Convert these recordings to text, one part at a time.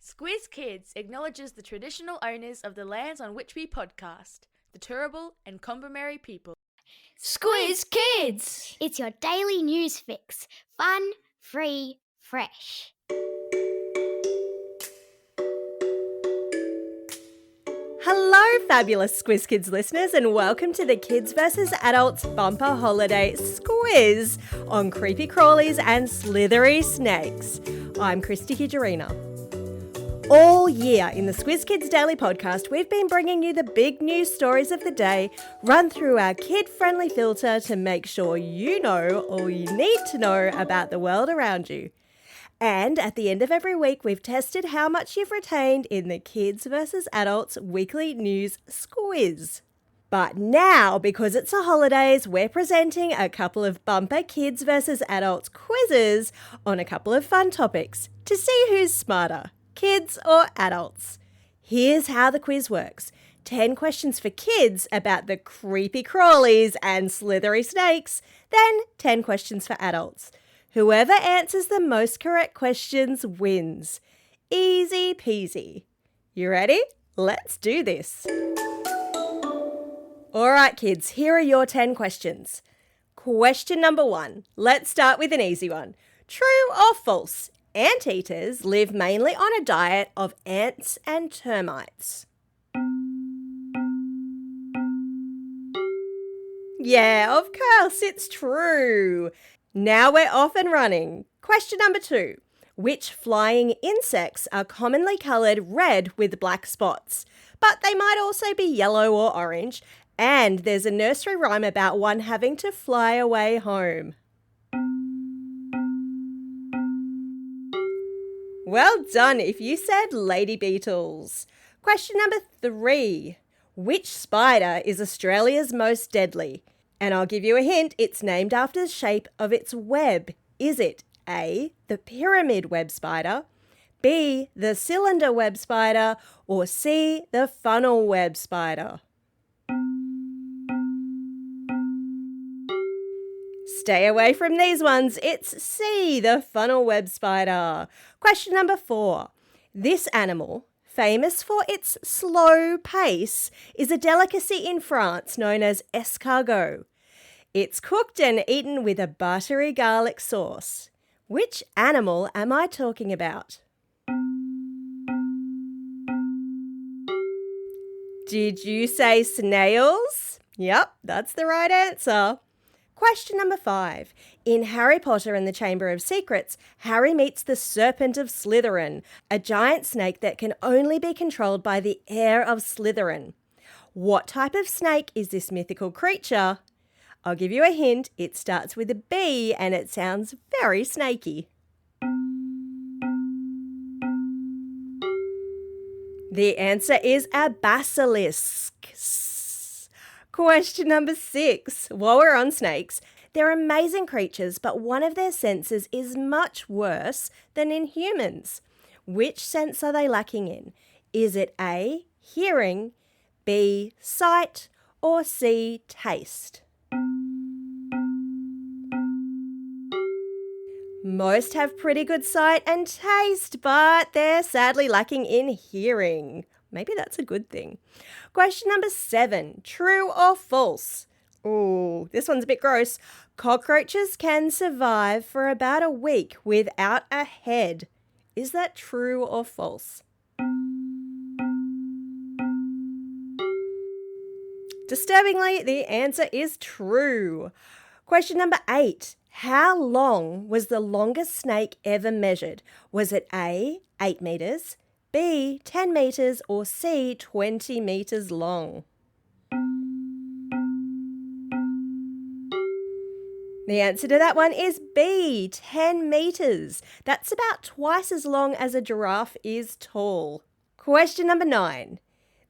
Squiz Kids acknowledges the traditional owners of the lands on which we podcast, the Turrbal and Kombumerri people. Squiz Kids! It's your daily news fix. Fun, free, fresh. Hello, fabulous Squiz Kids listeners, and welcome to the Kids vs. Adults Bumper Holiday Squiz on creepy crawlies and slithery snakes. I'm Christy Kijarina. All year in the Squiz Kids Daily Podcast, we've been bringing you the big news stories of the day, run through our kid-friendly filter to make sure you know all you need to know about the world around you. And at the end of every week, we've tested how much you've retained in the Kids vs. Adults Weekly News Squiz. But now, because it's the holidays, we're presenting a couple of bumper Kids vs. Adults quizzes on a couple of fun topics to see who's smarter, kids or adults. Here's how the quiz works. 10 questions for kids about the creepy crawlies and slithery snakes, then 10 questions for adults. Whoever answers the most correct questions wins. Easy peasy. You ready? Let's do this. All right, kids, here are your 10 questions. Question number 1. Let's start with an easy one. True or false? Anteaters live mainly on a diet of ants and termites. Yeah, of course, it's true. Now we're off and running. Question number 2. Which flying insects are commonly coloured red with black spots? But they might also be yellow or orange. And there's a nursery rhyme about one having to fly away home. Well done if you said lady beetles. Question number 3. Which spider is Australia's most deadly? And I'll give you a hint, it's named after the shape of its web. Is it A, the pyramid web spider, B, the cylinder web spider, or C, the funnel web spider? Stay away from these ones. It's C, the funnel web spider. Question number 4. This animal, famous for its slow pace, is a delicacy in France known as escargot. It's cooked and eaten with a buttery garlic sauce. Which animal am I talking about? Did you say snails? Yep, that's the right answer. Question number 5. In Harry Potter and the Chamber of Secrets, Harry meets the Serpent of Slytherin, a giant snake that can only be controlled by the heir of Slytherin. What type of snake is this mythical creature? I'll give you a hint. It starts with a B and it sounds very snaky. The answer is a basilisk. Question number 6. While we're on snakes, they're amazing creatures, but one of their senses is much worse than in humans. Which sense are they lacking in? Is it A, hearing, B, sight, or C, taste? Most have pretty good sight and taste, but they're sadly lacking in hearing. Maybe that's a good thing. Question number 7. True or false? Ooh, this one's a bit gross. Cockroaches can survive for about a week without a head. Is that true or false? Disturbingly, the answer is true. Question number 8. How long was the longest snake ever measured? Was it A, 8 metres, B, 10 metres, or C, 20 metres long? The answer to that one is B, 10 metres. That's about twice as long as a giraffe is tall. Question number 9.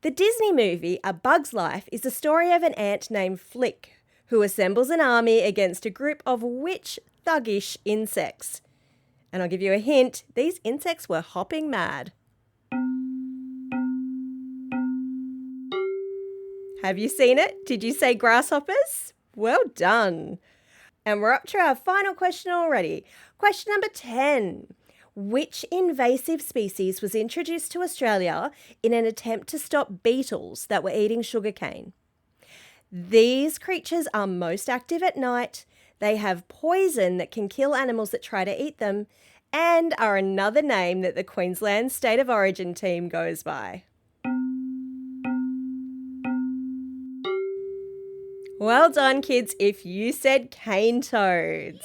The Disney movie A Bug's Life is the story of an ant named Flick, who assembles an army against a group of which thuggish insects? And I'll give you a hint, these insects were hopping mad. Have you seen it? Did you say grasshoppers? Well done. And we're up to our final question already. Question number 10. Which invasive species was introduced to Australia in an attempt to stop beetles that were eating sugarcane? These creatures are most active at night. They have poison that can kill animals that try to eat them, and are another name that the Queensland State of Origin team goes by. Well done, kids, if you said cane toads.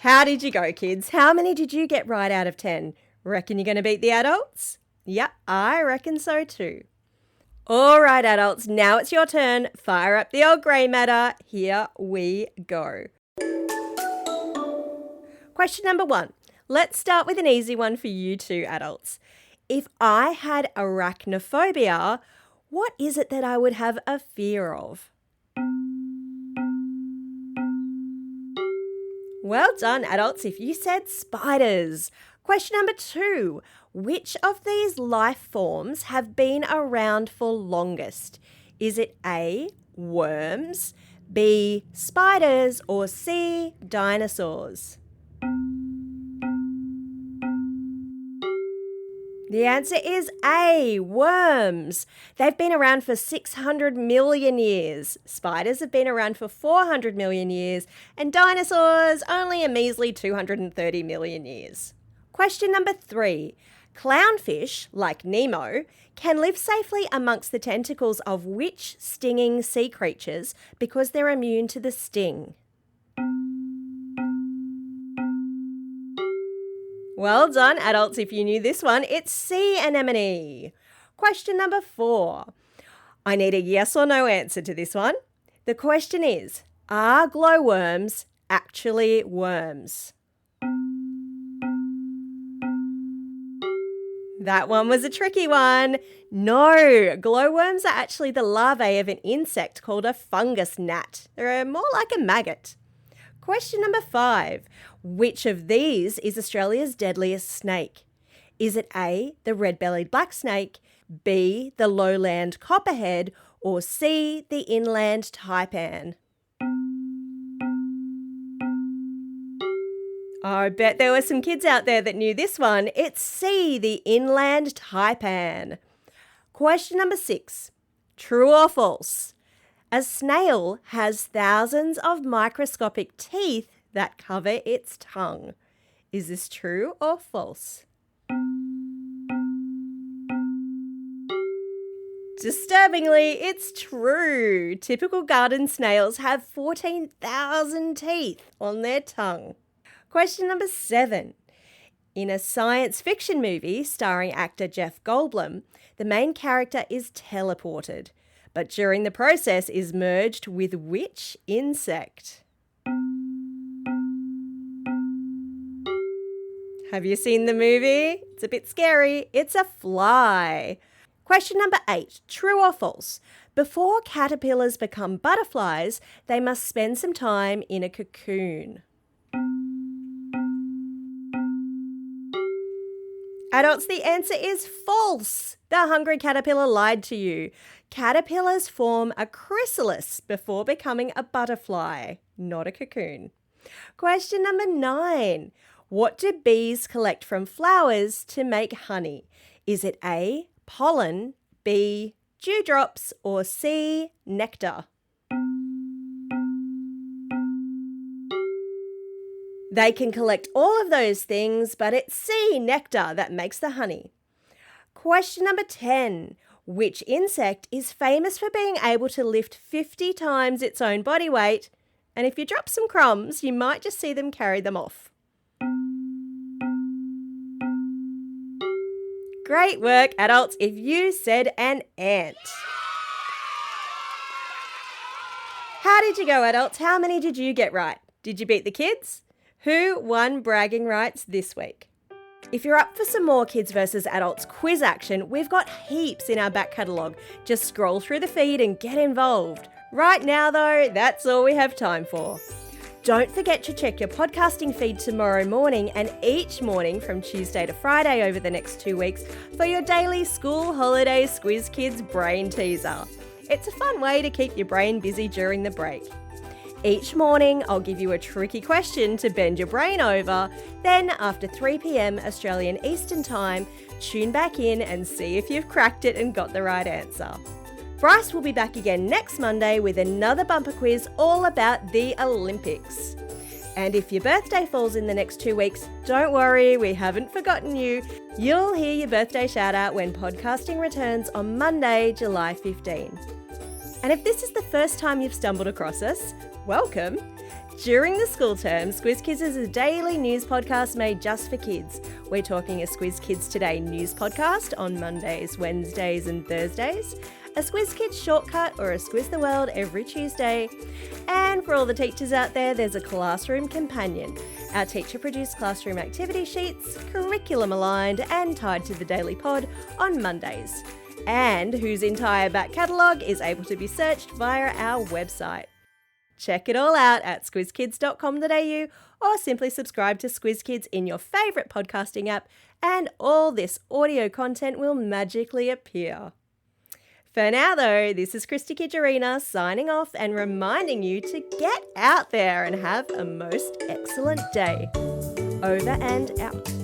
How did you go, kids? How many did you get right out of 10? Reckon you're going to beat the adults? Yep, I reckon so too. All right, adults, now it's your turn. Fire up the old grey matter. Here we go. Question number 1. Let's start with an easy one for you two adults. If I had arachnophobia, what is it that I would have a fear of? Well done, adults, if you said spiders. Question number 2. Which of these life forms have been around for longest? Is it A, worms, B, spiders, or C, dinosaurs? The answer is A, worms. They've been around for 600 million years. Spiders have been around for 400 million years, and dinosaurs only a measly 230 million years. Question number 3. Clownfish, like Nemo, can live safely amongst the tentacles of which stinging sea creatures because they're immune to the sting? Well done, adults, if you knew this one. It's sea anemone. Question number 4. I need a yes or no answer to this one. The question is, are glowworms actually worms? That one was a tricky one. No, glowworms are actually the larvae of an insect called a fungus gnat. They're more like a maggot. Question number 5. Which of these is Australia's deadliest snake? Is it A, the red-bellied black snake, B, the lowland copperhead, or C, the inland taipan? I bet there were some kids out there that knew this one. It's C, the inland taipan. Question number 6. True or false? A snail has thousands of microscopic teeth that cover its tongue. Is this true or false? Disturbingly, it's true. Typical garden snails have 14,000 teeth on their tongue. Question number 7. In a science fiction movie starring actor Jeff Goldblum, the main character is teleported, but during the process is merged with which insect? Have you seen the movie? It's a bit scary. It's a fly. Question number 8. True or false? Before caterpillars become butterflies, they must spend some time in a cocoon. Adults, the answer is false. The hungry caterpillar lied to you. Caterpillars form a chrysalis before becoming a butterfly, not a cocoon. Question number 9. What do bees collect from flowers to make honey? Is it A, pollen, B, dewdrops, or C, nectar? They can collect all of those things, but it's C, nectar, that makes the honey. Question number 10. Which insect is famous for being able to lift 50 times its own body weight? And if you drop some crumbs, you might just see them carry them off. Great work, adults, if you said an ant. How did you go, adults? How many did you get right? Did you beat the kids? Who won bragging rights this week? If you're up for some more Kids vs Adults quiz action, we've got heaps in our back catalogue. Just scroll through the feed and get involved. Right now, though, that's all we have time for. Don't forget to check your podcasting feed tomorrow morning and each morning from Tuesday to Friday over the next 2 weeks for your daily school holiday Squiz Kids brain teaser. It's a fun way to keep your brain busy during the break. Each morning, I'll give you a tricky question to bend your brain over. Then, after 3 p.m. Australian Eastern Time, tune back in and see if you've cracked it and got the right answer. Bryce will be back again next Monday with another bumper quiz all about the Olympics. And if your birthday falls in the next 2 weeks, don't worry, we haven't forgotten you. You'll hear your birthday shout out when podcasting returns on Monday, July 15. And if this is the first time you've stumbled across us, welcome. During the school term, Squiz Kids is a daily news podcast made just for kids. We're talking a Squiz Kids Today news podcast on Mondays, Wednesdays and Thursdays, a Squiz Kids shortcut or a Squiz the World every Tuesday. And for all the teachers out there, there's a classroom companion. Our teacher-produced classroom activity sheets, curriculum aligned and tied to the daily pod on Mondays, and whose entire back catalogue is able to be searched via our website. Check it all out at squizkids.com.au or simply subscribe to Squiz Kids in your favourite podcasting app and all this audio content will magically appear. For now though, this is Christy Kijarina signing off and reminding you to get out there and have a most excellent day. Over and out.